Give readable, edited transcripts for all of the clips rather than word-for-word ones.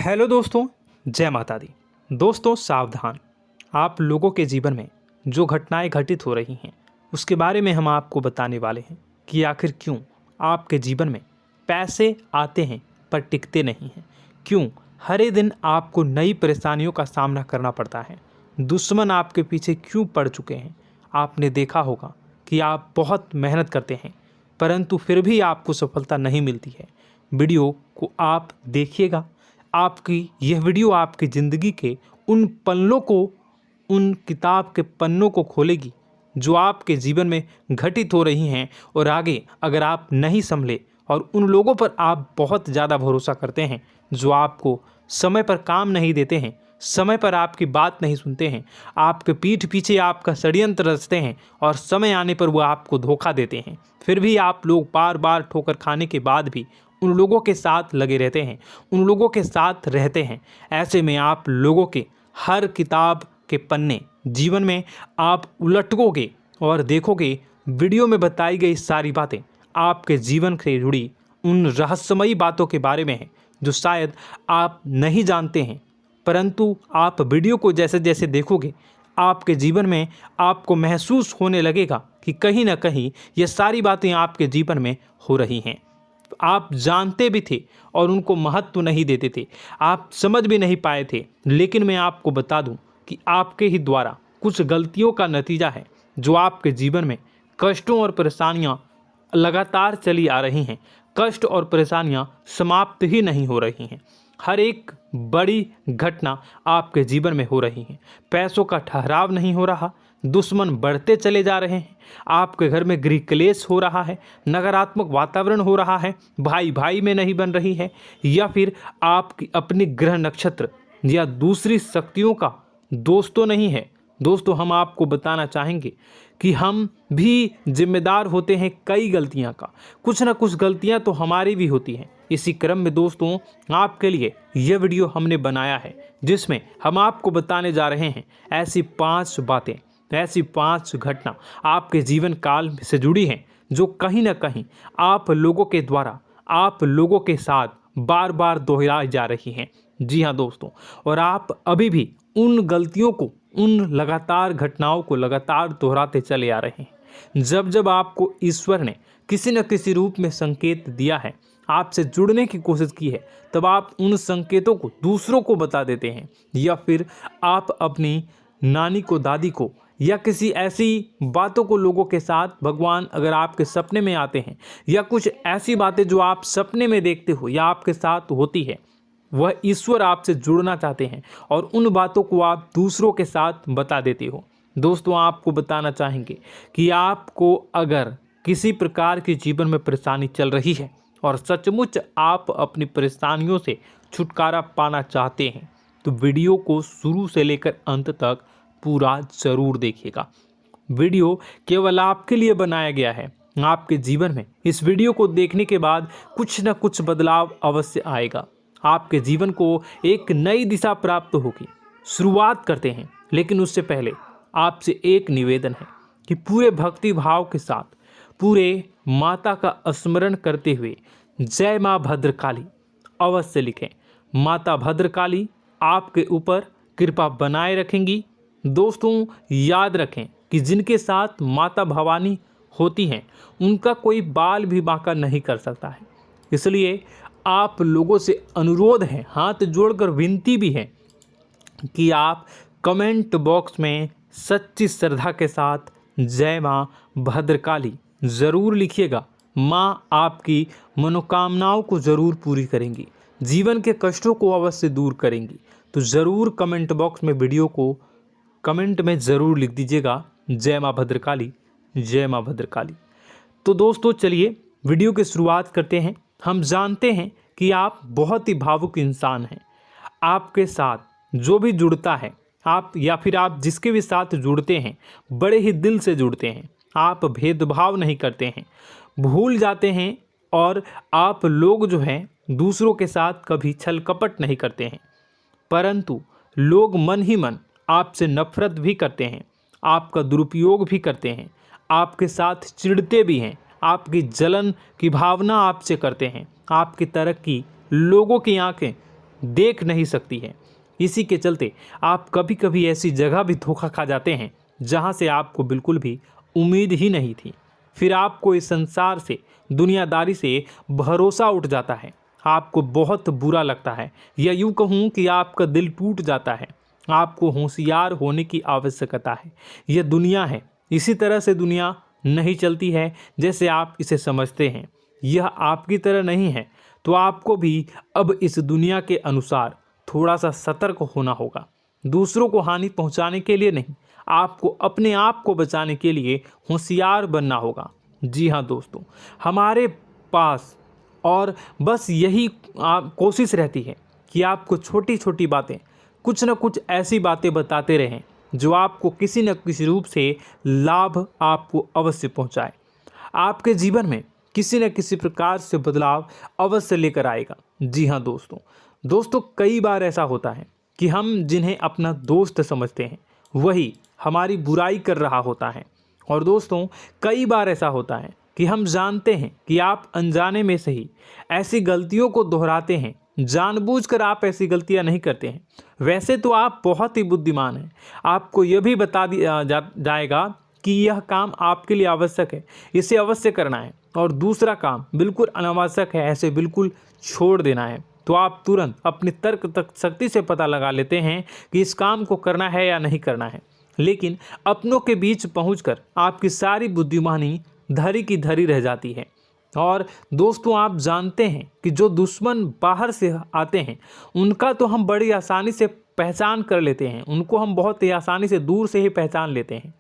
Hello दोस्तों, जय माता दी। दोस्तों सावधान, आप लोगों के जीवन में जो घटनाएं घटित हो रही हैं उसके बारे में हम आपको बताने वाले हैं कि आखिर क्यों आपके जीवन में पैसे आते हैं पर टिकते नहीं हैं। क्यों हर दिन आपको नई परेशानियों का सामना करना पड़ता है। दुश्मन आपके पीछे क्यों पड़ चुके हैं। आपने देखा होगा कि आप बहुत मेहनत करते हैं परंतु फिर भी आपको सफलता नहीं मिलती है। वीडियो को आप देखिएगा। आपकी यह वीडियो आपकी ज़िंदगी के उन पन्नों को, उन किताब के पन्नों को खोलेगी जो आपके जीवन में घटित हो रही हैं। और आगे अगर आप नहीं संभले और उन लोगों पर आप बहुत ज़्यादा भरोसा करते हैं जो आपको समय पर काम नहीं देते हैं, समय पर आपकी बात नहीं सुनते हैं, आपके पीठ पीछे आपका षड्यंत्र रचते हैं और समय आने पर वो आपको धोखा देते हैं, फिर भी आप लोग बार बार ठोकर खाने के बाद भी उन लोगों के साथ लगे रहते हैं, उन लोगों के साथ रहते हैं। ऐसे में आप लोगों के हर किताब के पन्ने जीवन में आप उलटोगे और देखोगे वीडियो में बताई गई सारी बातें आपके जीवन से जुड़ी उन रहस्यमयी बातों के बारे में हैं जो शायद आप नहीं जानते हैं। परंतु आप वीडियो को जैसे जैसे देखोगे आपके जीवन में आपको महसूस होने लगेगा कि कहीं ना कहीं ये सारी बातें आपके जीवन में हो रही हैं। आप जानते भी थे और उनको महत्व नहीं देते थे, आप समझ भी नहीं पाए थे। लेकिन मैं आपको बता दूं कि आपके ही द्वारा कुछ गलतियों का नतीजा है जो आपके जीवन में कष्टों और परेशानियां लगातार चली आ रही हैं। कष्ट और परेशानियां समाप्त ही नहीं हो रही हैं। हर एक बड़ी घटना आपके जीवन में हो रही है। पैसों का ठहराव नहीं हो रहा, दुश्मन बढ़ते चले जा रहे हैं, आपके घर में गृह क्लेश हो रहा है, नकारात्मक वातावरण हो रहा है, भाई भाई में नहीं बन रही है, या फिर आपकी अपनी ग्रह नक्षत्र या दूसरी शक्तियों का दोस्तों नहीं है। दोस्तों हम आपको बताना चाहेंगे कि हम भी जिम्मेदार होते हैं कई गलतियां का, कुछ ना कुछ गलतियां तो हमारी भी होती हैं। इसी क्रम में दोस्तों आपके लिए यह वीडियो हमने बनाया है जिसमें हम आपको बताने जा रहे हैं ऐसी 5 बातें, ऐसी 5 घटना आपके जीवन काल से जुड़ी हैं जो कहीं ना कहीं आप लोगों के द्वारा आप लोगों के साथ बार बार दोहराई जा रही हैं। जी हाँ दोस्तों, और आप अभी भी उन गलतियों को, उन लगातार घटनाओं को लगातार दोहराते चले आ रहे हैं। जब जब आपको ईश्वर ने किसी न किसी रूप में संकेत दिया है, आपसे जुड़ने की कोशिश की है, तब आप उन संकेतों को दूसरों को बता देते हैं, या फिर आप अपनी नानी को, दादी को, या किसी ऐसी बातों को लोगों के साथ, भगवान अगर आपके सपने में आते हैं या कुछ ऐसी बातें जो आप सपने में देखते हो या आपके साथ होती है, वह ईश्वर आपसे जुड़ना चाहते हैं और उन बातों को आप दूसरों के साथ बता देते हो। दोस्तों आपको बताना चाहेंगे कि आपको अगर किसी प्रकार की जीवन में परेशानी चल रही है और सचमुच आप अपनी परेशानियों से छुटकारा पाना चाहते हैं तो वीडियो को शुरू से लेकर अंत तक पूरा जरूर देखिएगा। वीडियो केवल आपके लिए बनाया गया है। आपके जीवन में इस वीडियो को देखने के बाद कुछ न कुछ बदलाव अवश्य आएगा। आपके जीवन को एक नई दिशा प्राप्त होगी। शुरुआत करते हैं, लेकिन उससे पहले आपसे एक निवेदन है कि पूरे भक्ति भाव के साथ पूरे माता का स्मरण करते हुए जय माँ भद्रकाली अवश्य लिखें। माता भद्रकाली आपके ऊपर कृपा बनाए रखेंगी। दोस्तों याद रखें कि जिनके साथ माता भवानी होती हैं उनका कोई बाल भी बांका नहीं कर सकता है। इसलिए आप लोगों से अनुरोध है, हाथ जोड़कर विनती भी है कि आप कमेंट बॉक्स में सच्ची श्रद्धा के साथ जय माँ भद्रकाली ज़रूर लिखिएगा। माँ आपकी मनोकामनाओं को ज़रूर पूरी करेंगी, जीवन के कष्टों को अवश्य दूर करेंगी। तो ज़रूर कमेंट बॉक्स में वीडियो को कमेंट में ज़रूर लिख दीजिएगा जय माँ भद्रकाली, जय माँ भद्रकाली। तो दोस्तों चलिए वीडियो की शुरुआत करते हैं। हम जानते हैं कि आप बहुत ही भावुक इंसान हैं। आपके साथ जो भी जुड़ता है, आप या फिर आप जिसके भी साथ जुड़ते हैं बड़े ही दिल से जुड़ते हैं। आप भेदभाव नहीं करते हैं, भूल जाते हैं, और आप लोग जो हैं दूसरों के साथ कभी छल कपट नहीं करते हैं। परंतु लोग मन ही मन आपसे नफरत भी करते हैं, आपका दुरुपयोग भी करते हैं, आपके साथ चिढ़ते भी हैं, आपकी जलन की भावना आपसे करते हैं। आपकी तरक्की लोगों की आंखें देख नहीं सकती है। इसी के चलते आप कभी कभी ऐसी जगह भी धोखा खा जाते हैं जहां से आपको बिल्कुल भी उम्मीद ही नहीं थी। फिर आपको इस संसार से, दुनियादारी से भरोसा उठ जाता है। आपको बहुत बुरा लगता है, या यूं कहूं कि आपका दिल टूट जाता है। आपको होशियार होने की आवश्यकता है। यह दुनिया है, इसी तरह से दुनिया नहीं चलती है जैसे आप इसे समझते हैं। यह आपकी तरह नहीं है, तो आपको भी अब इस दुनिया के अनुसार थोड़ा सा सतर्क होना होगा। दूसरों को हानि पहुंचाने के लिए नहीं, आपको अपने आप को बचाने के लिए होशियार बनना होगा। जी हाँ दोस्तों, हमारे पास और बस यही कोशिश रहती है कि आपको छोटी छोटी बातें, कुछ न कुछ ऐसी बातें बताते रहें जो आपको किसी न किसी रूप से लाभ आपको अवश्य पहुंचाए, आपके जीवन में किसी न किसी प्रकार से बदलाव अवश्य लेकर आएगा। जी हाँ दोस्तों, कई बार ऐसा होता है कि हम जिन्हें अपना दोस्त समझते हैं वही हमारी बुराई कर रहा होता है। और दोस्तों, कई बार ऐसा होता है कि हम जानते हैं कि आप अनजाने में से ही ऐसी गलतियों को दोहराते हैं। जानबूझकर आप ऐसी गलतियां नहीं करते हैं। वैसे तो आप बहुत ही बुद्धिमान हैं। आपको यह भी बता दिया जाएगा कि यह काम आपके लिए आवश्यक है, इसे अवश्य करना है, और दूसरा काम बिल्कुल अनावश्यक है, ऐसे बिल्कुल छोड़ देना है। तो आप तुरंत अपनी तर्क शक्ति से पता लगा लेते हैं कि इस काम को करना है या नहीं करना है। लेकिन अपनों के बीच पहुंचकर आपकी सारी बुद्धिमानी धरी की धरी रह जाती है। और दोस्तों, आप जानते हैं कि जो दुश्मन बाहर से आते हैं उनका तो हम बड़ी आसानी से पहचान कर लेते हैं, उनको हम बहुत ही आसानी से दूर से ही पहचान लेते हैं,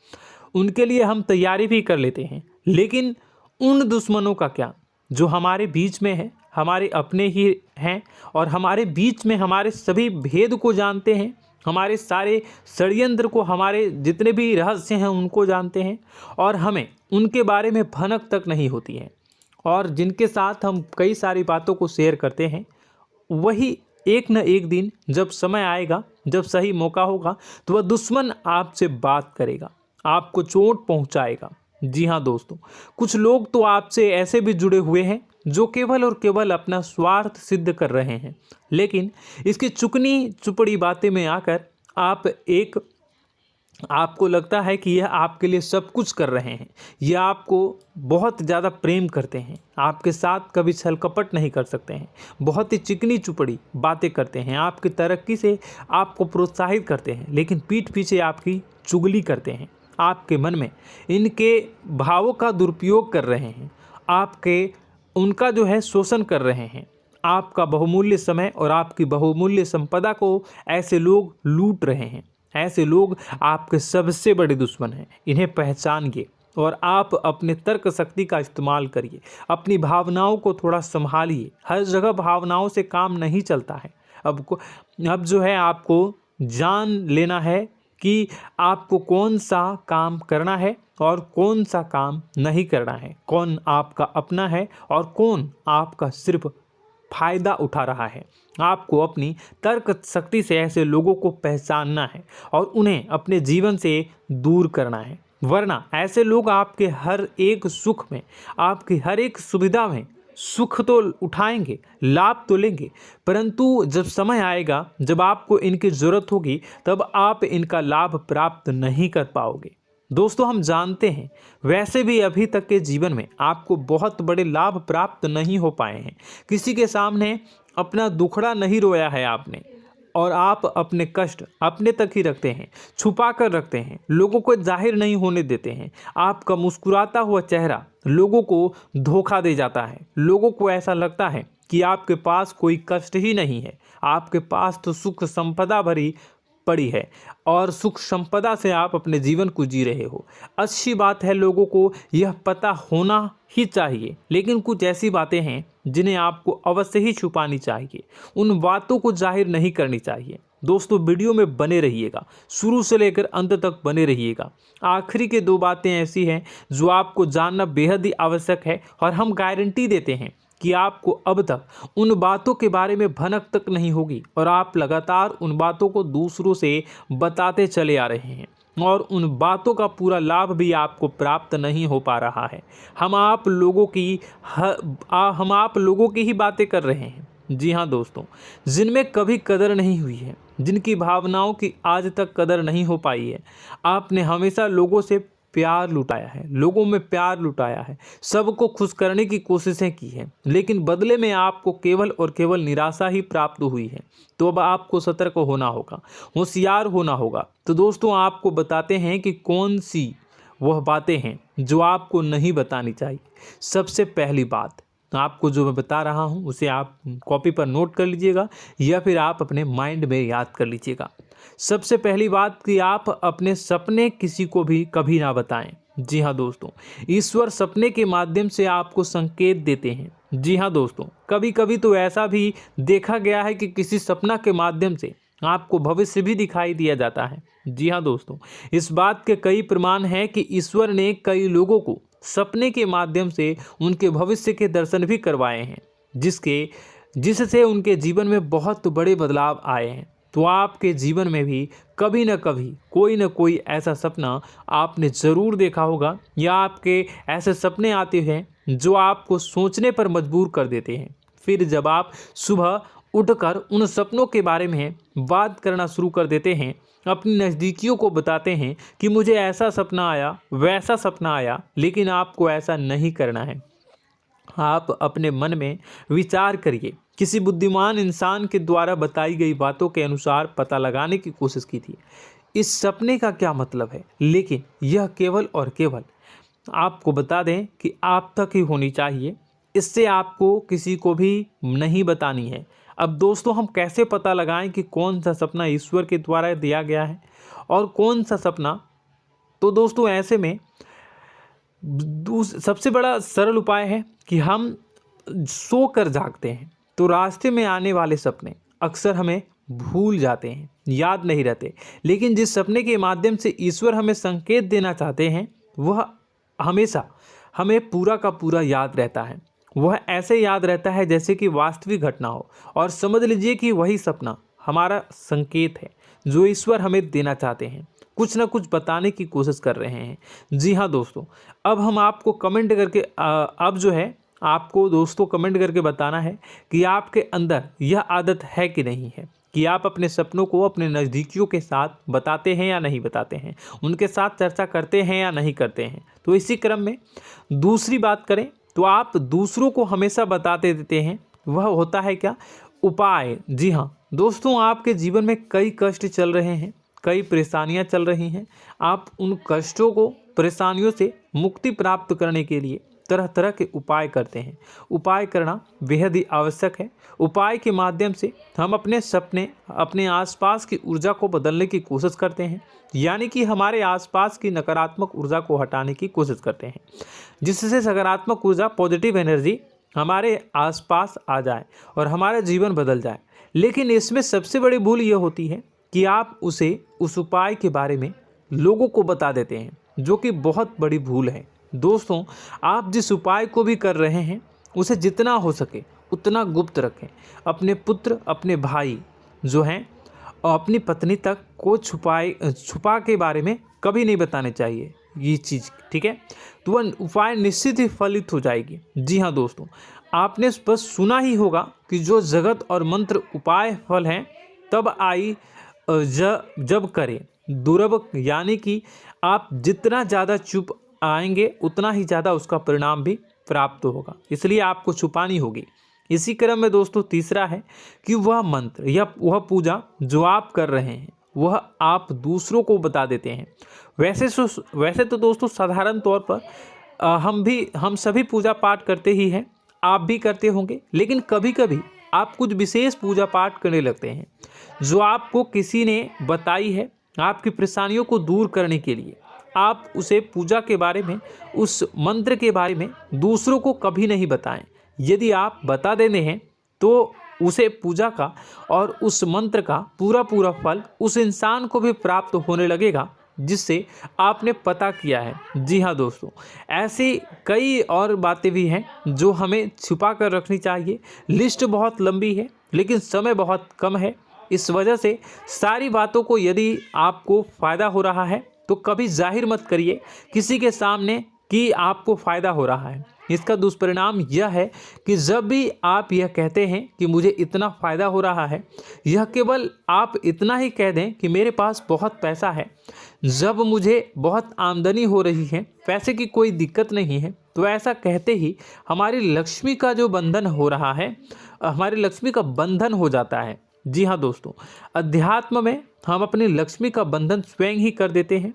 उनके लिए हम तैयारी भी कर लेते हैं। लेकिन उन दुश्मनों का क्या जो हमारे बीच में है, हमारे अपने ही हैं, और हमारे बीच में हमारे सभी भेद को जानते हैं, हमारे सारे षड्यंत्र को, हमारे जितने भी रहस्य हैं उनको जानते हैं, और हमें उनके बारे में भनक तक नहीं होती है, और जिनके साथ हम कई सारी बातों को शेयर करते हैं, वही एक न एक दिन जब समय आएगा, जब सही मौका होगा, तो वह दुश्मन आपसे बात करेगा, आपको चोट पहुंचाएगा। जी हाँ दोस्तों, कुछ लोग तो आपसे ऐसे भी जुड़े हुए हैं जो केवल और केवल अपना स्वार्थ सिद्ध कर रहे हैं। लेकिन इसकी चुकनी चुपड़ी बातें में आकर आपको लगता है कि यह आपके लिए सब कुछ कर रहे हैं, यह आपको बहुत ज़्यादा प्रेम करते हैं, आपके साथ कभी छल कपट नहीं कर सकते हैं, बहुत ही चिकनी चुपड़ी बातें करते हैं, आपकी तरक्की से आपको प्रोत्साहित करते हैं, लेकिन पीठ पीछे आपकी चुगली करते हैं, आपके मन में इनके भावों का दुरुपयोग कर रहे हैं, उनका जो है शोषण कर रहे हैं। आपका बहुमूल्य समय और आपकी बहुमूल्य संपदा को ऐसे लोग लूट रहे हैं। ऐसे लोग आपके सबसे बड़े दुश्मन हैं। इन्हें पहचानिए और आप अपने तर्क शक्ति का इस्तेमाल करिए। अपनी भावनाओं को थोड़ा संभालिए। हर जगह भावनाओं से काम नहीं चलता है। अब जो है आपको जान लेना है कि आपको कौन सा काम करना है और कौन सा काम नहीं करना है, कौन आपका अपना है और कौन आपका सिर्फ फायदा उठा रहा है। आपको अपनी तर्क शक्ति से ऐसे लोगों को पहचानना है और उन्हें अपने जीवन से दूर करना है, वरना ऐसे लोग आपके हर एक सुख में, आपकी हर एक सुविधा में सुख तो उठाएंगे, लाभ तो लेंगे, परंतु जब समय आएगा, जब आपको इनकी ज़रूरत होगी, तब आप इनका लाभ प्राप्त नहीं कर पाओगे। दोस्तों, हम जानते हैं वैसे भी अभी तक के जीवन में आपको बहुत बड़े लाभ प्राप्त नहीं हो पाए हैं। किसी के सामने अपना दुखड़ा नहीं रोया है आपने, और आप अपने कष्ट अपने तक ही रखते हैं, छुपा कर रखते हैं, लोगों को जाहिर नहीं होने देते हैं। आपका मुस्कुराता हुआ चेहरा लोगों को धोखा दे जाता है। लोगों को ऐसा लगता है कि आपके पास कोई कष्ट ही नहीं है, आपके पास तो सुख संपदा भरी पड़ी है और सुख संपदा से आप अपने जीवन को जी रहे हो। अच्छी बात है, लोगों को यह पता होना ही चाहिए, लेकिन कुछ ऐसी बातें हैं जिन्हें आपको अवश्य ही छुपानी चाहिए। उन बातों को जाहिर नहीं करनी चाहिए। दोस्तों, वीडियो में बने रहिएगा, शुरू से लेकर अंत तक बने रहिएगा। आखिरी के 2 बातें ऐसी हैं जो आपको जानना बेहद ही आवश्यक है, और हम गारंटी देते हैं कि आपको अब तक उन बातों के बारे में भनक तक नहीं होगी, और आप लगातार उन बातों को दूसरों से बताते चले आ रहे हैं, और उन बातों का पूरा लाभ भी आपको प्राप्त नहीं हो पा रहा है। हम आप लोगों की ही बातें कर रहे हैं, जी हाँ दोस्तों, जिनमें कभी कदर नहीं हुई है, जिनकी भावनाओं की आज तक कदर नहीं हो पाई है। आपने हमेशा लोगों से प्यार लुटाया है, लोगों में प्यार लुटाया है, सबको खुश करने की कोशिशें की हैं, लेकिन बदले में आपको केवल और केवल निराशा ही प्राप्त हुई है। तो अब आपको सतर्क होना होगा, होशियार होना होगा। तो दोस्तों, आपको बताते हैं कि कौन सी वह बातें हैं जो आपको नहीं बतानी चाहिए। सबसे पहली बात, आपको जो मैं बता रहा हूं उसे आप कॉपी पर नोट कर लीजिएगा या फिर आप अपने माइंड में याद कर लीजिएगा। सबसे पहली बात कि आप अपने सपने किसी को भी कभी ना बताएं। जी हाँ दोस्तों, ईश्वर सपने के माध्यम से आपको संकेत देते हैं। जी हाँ दोस्तों, कभी कभी तो ऐसा भी देखा गया है कि किसी सपना के माध्यम से आपको भविष्य भी दिखाई दिया जाता है। जी हाँ दोस्तों, इस बात के कई प्रमाण हैं कि ईश्वर ने कई लोगों को सपने के माध्यम से उनके भविष्य के दर्शन भी करवाए हैं, जिससे उनके जीवन में बहुत बड़े बदलाव आए हैं। तो आपके जीवन में भी कभी न कभी कोई न कोई ऐसा सपना आपने ज़रूर देखा होगा, या आपके ऐसे सपने आते हैं जो आपको सोचने पर मजबूर कर देते हैं। फिर जब आप सुबह उठकर उन सपनों के बारे में बात करना शुरू कर देते हैं, अपनी नज़दीकियों को बताते हैं कि मुझे ऐसा सपना आया, वैसा सपना आया, लेकिन आपको ऐसा नहीं करना है। आप अपने मन में विचार करिए। किसी बुद्धिमान इंसान के द्वारा बताई गई बातों के अनुसार पता लगाने की कोशिश की थी इस सपने का क्या मतलब है, लेकिन यह केवल और केवल आपको बता दें कि आप तक ही होनी चाहिए। इससे आपको किसी को भी नहीं बतानी है। अब दोस्तों, हम कैसे पता लगाएं कि कौन सा सपना ईश्वर के द्वारा दिया गया है और कौन सा सपना? तो दोस्तों, ऐसे में सबसे बड़ा सरल उपाय है कि हम सोकर जागते हैं तो रास्ते में आने वाले सपने अक्सर हमें भूल जाते हैं, याद नहीं रहते। लेकिन जिस सपने के माध्यम से ईश्वर हमें संकेत देना चाहते हैं वह हमेशा हमें पूरा का पूरा याद रहता है। वह ऐसे याद रहता है जैसे कि वास्तविक घटना हो, और समझ लीजिए कि वही सपना हमारा संकेत है जो ईश्वर हमें देना चाहते हैं, कुछ ना कुछ बताने की कोशिश कर रहे हैं। जी हाँ दोस्तों, अब हम आपको कमेंट करके अब जो है आपको दोस्तों कमेंट करके बताना है कि आपके अंदर यह आदत है कि नहीं है, कि आप अपने सपनों को अपने नज़दीकियों के साथ बताते हैं या नहीं बताते हैं, उनके साथ चर्चा करते हैं या नहीं करते हैं। तो इसी क्रम में दूसरी बात करें तो आप दूसरों को हमेशा बताते देते हैं, वह होता है क्या? उपाय। जी हाँ दोस्तों, आपके जीवन में कई कष्ट चल रहे हैं, कई परेशानियां चल रही हैं। आप उन कष्टों को, परेशानियों से मुक्ति प्राप्त करने के लिए तरह तरह के उपाय करते हैं। उपाय करना बेहद ही आवश्यक है। उपाय के माध्यम से हम अपने सपने, अपने आसपास की ऊर्जा को बदलने की कोशिश करते हैं, यानी कि हमारे आसपास की नकारात्मक ऊर्जा को हटाने की कोशिश करते हैं, जिससे सकारात्मक ऊर्जा, पॉजिटिव एनर्जी हमारे आसपास आ जाए और हमारा जीवन बदल जाए। लेकिन इसमें सबसे बड़ी भूल यह होती है कि आप उस उपाय के बारे में लोगों को बता देते हैं, जो कि बहुत बड़ी भूल है। दोस्तों, आप जिस उपाय को भी कर रहे हैं उसे जितना हो सके उतना गुप्त रखें। अपने पुत्र, अपने भाई जो हैं और अपनी पत्नी तक को छुपा के बारे में कभी नहीं बताने चाहिए ये चीज़, ठीक है? तो वह उपाय निश्चित ही फलित हो जाएगी। जी हाँ दोस्तों, आपने बस सुना ही होगा कि जो जगत और मंत्र उपाय फल हैं तब आई जब करें दुर्लभ, यानी कि आप जितना ज़्यादा चुप आएंगे उतना ही ज़्यादा उसका परिणाम भी प्राप्त होगा, इसलिए आपको छुपानी होगी। इसी क्रम में दोस्तों तीसरा है कि वह मंत्र या वह पूजा जो आप कर रहे हैं वह आप दूसरों को बता देते हैं। वैसे तो दोस्तों साधारण तौर पर हम सभी पूजा पाठ करते ही हैं, आप भी करते होंगे, लेकिन कभी कभी आप कुछ विशेष पूजा पाठ करने लगते हैं जो आपको किसी ने बताई है आपकी परेशानियों को दूर करने के लिए। आप उसे पूजा के बारे में, उस मंत्र के बारे में दूसरों को कभी नहीं बताएं। यदि आप बता देते हैं तो उसे पूजा का और उस मंत्र का पूरा फल उस इंसान को भी प्राप्त होने लगेगा जिससे आपने पता किया है। जी हाँ दोस्तों, ऐसी कई और बातें भी हैं जो हमें छुपा कर रखनी चाहिए। लिस्ट बहुत लंबी है लेकिन समय बहुत कम है, इस वजह से सारी बातों को यदि आपको फ़ायदा हो रहा है तो कभी जाहिर मत करिए, किसी के सामने कि आपको फ़ायदा हो रहा है। इसका दुष्परिणाम यह है कि जब भी आप यह कहते हैं कि मुझे इतना फ़ायदा हो रहा है, यह केवल आप इतना ही कह दें कि मेरे पास बहुत पैसा है, जब मुझे बहुत आमदनी हो रही है, पैसे की कोई दिक्कत नहीं है, तो ऐसा कहते ही हमारी लक्ष्मी का जो बंधन हो रहा है, हमारी लक्ष्मी का बंधन हो जाता है। जी हाँ दोस्तों, अध्यात्म में हम अपनी लक्ष्मी का बंधन स्वयं ही कर देते हैं।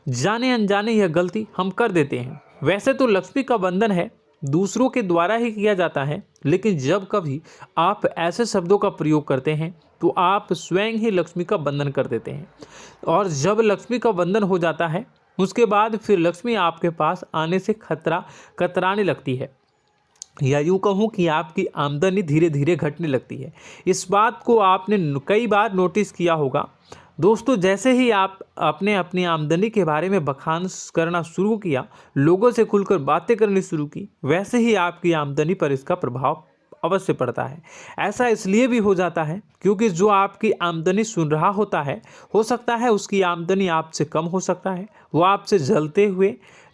जाने अनजाने यह गलती हम कर देते हैं। वैसे तो लक्ष्मी का बंधन है दूसरों के द्वारा ही किया जाता है, लेकिन जब कभी आप ऐसे शब्दों का प्रयोग करते हैं तो आप स्वयं ही लक्ष्मी का बंधन कर देते हैं। और जब लक्ष्मी का बंधन हो जाता है, उसके बाद फिर लक्ष्मी आपके पास आने से कतराने लगती है, या यूँ कहूँ कि आपकी आमदनी धीरे धीरे घटने लगती है। इस बात को आपने कई बार नोटिस किया होगा दोस्तों। जैसे ही आपने अपनी आमदनी के बारे में बखान करना शुरू किया, लोगों से खुलकर बातें करनी शुरू की, वैसे ही आपकी आमदनी पर इसका प्रभाव अवश्य पड़ता है। ऐसा इसलिए भी हो जाता है क्योंकि जो आपकी आमदनी सुन रहा होता है, हो सकता है उसकी आमदनी आपसे कम हो सकता है, वो आपसे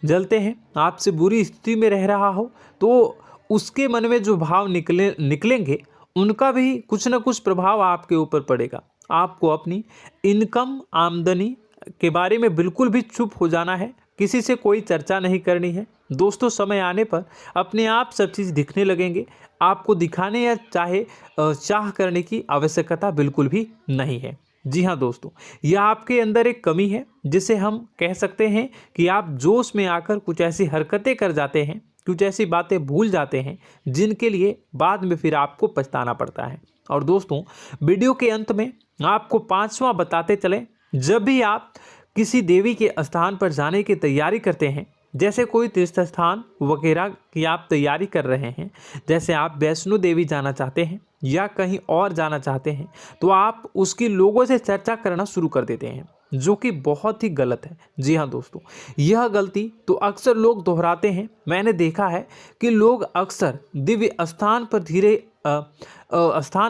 जलते हैं, आपसे बुरी स्थिति में रह रहा हो, तो उसके मन में जो भाव निकलेंगे, उनका भी कुछ न कुछ प्रभाव आपके ऊपर पड़ेगा। आपको अपनी इनकम, आमदनी के बारे में बिल्कुल भी चुप हो जाना है, किसी से कोई चर्चा नहीं करनी है दोस्तों। समय आने पर अपने आप सब चीज़ दिखने लगेंगे। आपको दिखाने या चाह करने की आवश्यकता बिल्कुल भी नहीं है। जी हाँ दोस्तों, यह आपके अंदर एक कमी है, जिसे हम कह सकते हैं कि आप जोश में आकर कुछ ऐसी हरकतें कर जाते हैं, कुछ ऐसी बातें भूल जाते हैं जिनके लिए बाद में फिर आपको पछताना पड़ता है। और दोस्तों, वीडियो के अंत में आपको 5वां बताते चलें, जब भी आप किसी देवी के स्थान पर जाने की तैयारी करते हैं, जैसे कोई तीर्थ स्थान वगैरह की आप तैयारी कर रहे हैं, जैसे आप वैष्णो देवी जाना चाहते हैं या कहीं और जाना चाहते हैं, तो आप उसकी लोगों से चर्चा करना शुरू कर देते हैं, जो कि बहुत ही गलत है। जी हाँ दोस्तों, यह गलती तो अक्सर लोग दोहराते हैं। मैंने देखा है कि लोग अक्सर दिव्य स्थान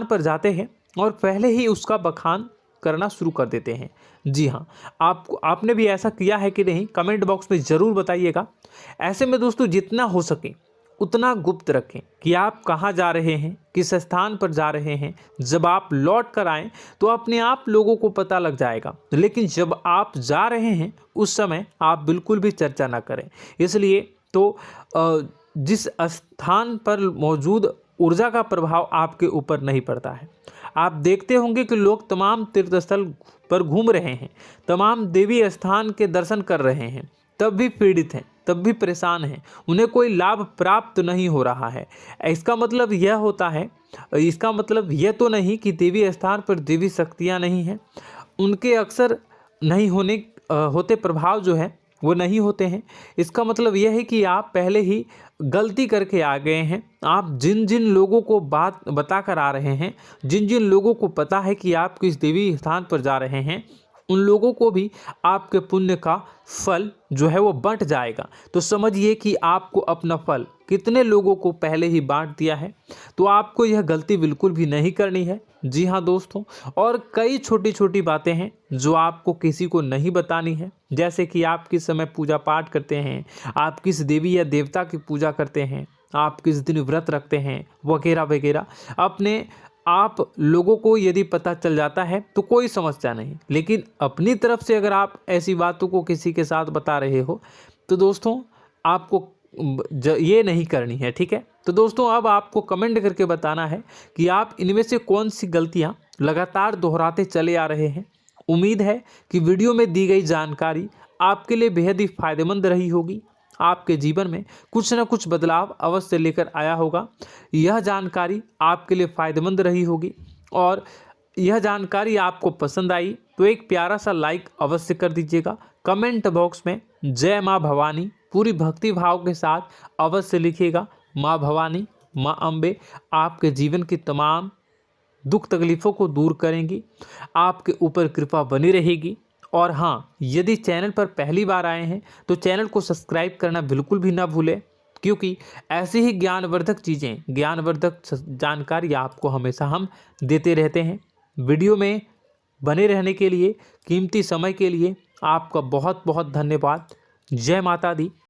पर जाते हैं और पहले ही उसका बखान करना शुरू कर देते हैं। जी हाँ, आपने भी ऐसा किया है कि नहीं, कमेंट बॉक्स में ज़रूर बताइएगा। ऐसे में दोस्तों, जितना हो सके उतना गुप्त रखें कि आप कहाँ जा रहे हैं, किस स्थान पर जा रहे हैं। जब आप लौट कर आएँ तो अपने आप लोगों को पता लग जाएगा, लेकिन जब आप जा रहे हैं उस समय आप बिल्कुल भी चर्चा ना करें। इसलिए तो जिस स्थान पर मौजूद ऊर्जा का प्रभाव आपके ऊपर नहीं पड़ता है। आप देखते होंगे कि लोग तमाम तीर्थ स्थल पर घूम रहे हैं, तमाम देवी स्थान के दर्शन कर रहे हैं, तब भी पीड़ित हैं, तब भी परेशान हैं, उन्हें कोई लाभ प्राप्त नहीं हो रहा है। इसका मतलब यह तो नहीं कि देवी स्थान पर देवी शक्तियाँ नहीं हैं, उनके अक्सर नहीं होते प्रभाव जो है वो नहीं होते हैं। इसका मतलब यह है कि आप पहले ही गलती करके आ गए हैं। आप जिन जिन लोगों को बात बता कर आ रहे हैं, जिन जिन लोगों को पता है कि आप किस देवी स्थान पर जा रहे हैं, उन लोगों को भी आपके पुण्य का फल जो है वो बंट जाएगा। तो समझिए कि आपको अपना फल कितने लोगों को पहले ही बांट दिया है। तो आपको यह गलती बिल्कुल भी नहीं करनी है। जी हाँ दोस्तों, और कई छोटी छोटी बातें हैं जो आपको किसी को नहीं बतानी है, जैसे कि आप किस समय पूजा पाठ करते हैं, आप किस देवी या देवता की पूजा करते हैं, आप किस दिन व्रत रखते हैं, वगैरह वगैरह। अपने आप लोगों को यदि पता चल जाता है तो कोई समस्या नहीं, लेकिन अपनी तरफ से अगर आप ऐसी बातों को किसी के साथ बता रहे हो तो दोस्तों आपको ये नहीं करनी है, ठीक है। तो दोस्तों, अब आपको कमेंट करके बताना है कि आप इनमें से कौन सी गलतियां लगातार दोहराते चले आ रहे हैं। उम्मीद है कि वीडियो में दी गई जानकारी आपके लिए बेहद ही फायदेमंद रही होगी, आपके जीवन में कुछ न कुछ बदलाव अवश्य लेकर आया होगा। यह जानकारी आपके लिए फ़ायदेमंद रही होगी और यह जानकारी आपको पसंद आई तो एक प्यारा सा लाइक अवश्य कर दीजिएगा। कमेंट बॉक्स में जय माँ भवानी पूरी भक्ति भाव के साथ अवश्य लिखिएगा। माँ भवानी, माँ अम्बे आपके जीवन की तमाम दुख तकलीफ़ों को दूर करेंगी, आपके ऊपर कृपा बनी रहेगी। और हाँ, यदि चैनल पर पहली बार आए हैं तो चैनल को सब्सक्राइब करना बिल्कुल भी ना भूलें, क्योंकि ऐसी ही ज्ञानवर्धक चीज़ें, ज्ञानवर्धक जानकारी आपको हमेशा हम देते रहते हैं। वीडियो में बने रहने के लिए, कीमती समय के लिए आपका बहुत बहुत धन्यवाद। जय माता दी।